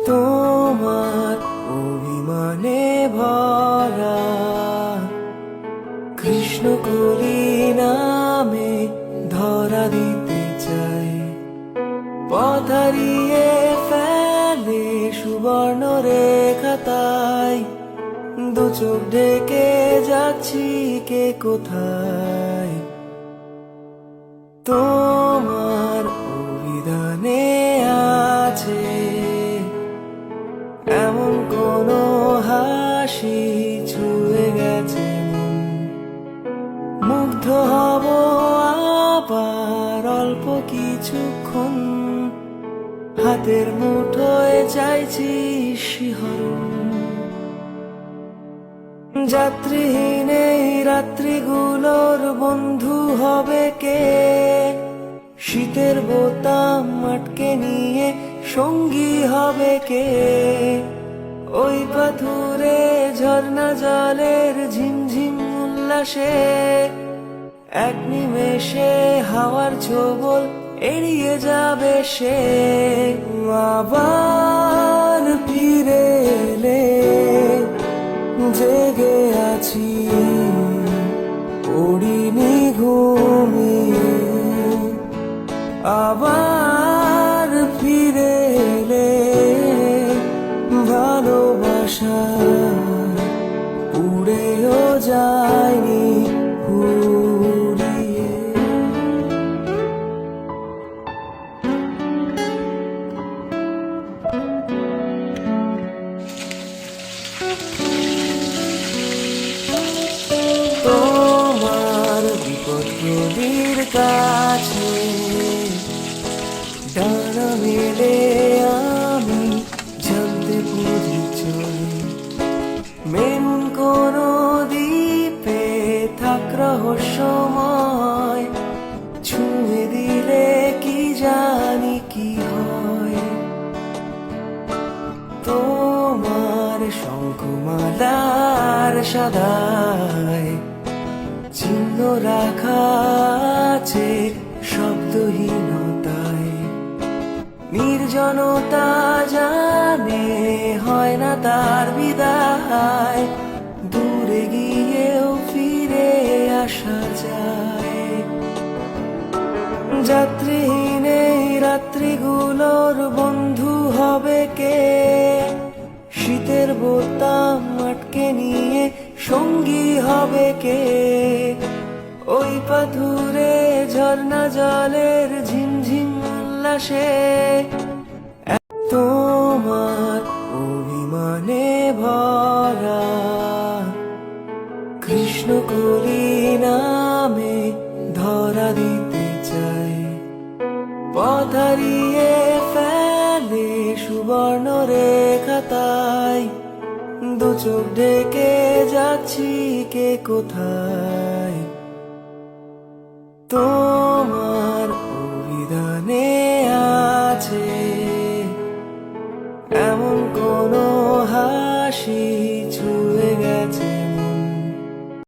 তোমার অভিমানে ভরা কৃষ্ণকলি নামে ধরা দিতে চাই। পথ হারিয়ে ফেলে সুবর্ণ রেখা, তাই দু চোখ ঢেকে যাচ্ছি কে কোথায়। তোমার অভিধানে আছে এমন কোন হাসি ছুঁয়ে গেছে মন, মুগ্ধ হব আবার অল্প কিছুক্ষণ। হাতের মুঠোয় চাইছি শিহরণ, যাত্রীহীন এই রাত্রিগুলোর বন্ধু হবে কে? শীতের বোতাম আটকে নিয়ে সঙ্গী হবে কে? ওই পাথুরে ঝর্ণা জলের ঝিমঝিম উল্লাসে এক নিমেষে হাওয়ার ছোবল এড়িয়ে যাবে সে। আবার ফিরে এলে জেগে আছি পড়িনি ঘুমিয়ে। আবার ফিরে এলে ভালোবাসা উড়েও যায়নি উড়িয়ে। তোমার বিপদগুলির কাছে ডানা মেলে আমি জানতে পরিচয়। মেরুন কোন দ্বীপে থাক রহস্যময়, ছুঁয়ে দিলে কি জানি কি হয়। তোমার শঙ্খমালার সাদায় চিহ্ন রাখা আছে শব্দহীনতায়। নির্জনতা জানে হয় না তার বিদায়, দূরে গিয়েও ফিরে আসা যায়। যাত্রীহীন এই রাত্রিগুলোর বন্ধু হবে কে? শীতের বোতাম আটকে নিয়ে সঙ্গী হবে কে? ওই পাথুরে ঝর্ণা জলের ঝিমঝিম উল্লাসে তোমার অভিমানে ভরা কৃষ্ণকলি নামে ধরা দিতে চাই। পথ হারিয়ে ফেলে সুবর্ণ রেখা, তাই দু চোখ ঢেকে যাচ্ছি কে কোথায়। তোমার অভিধানে আছে এমন কোন হাসি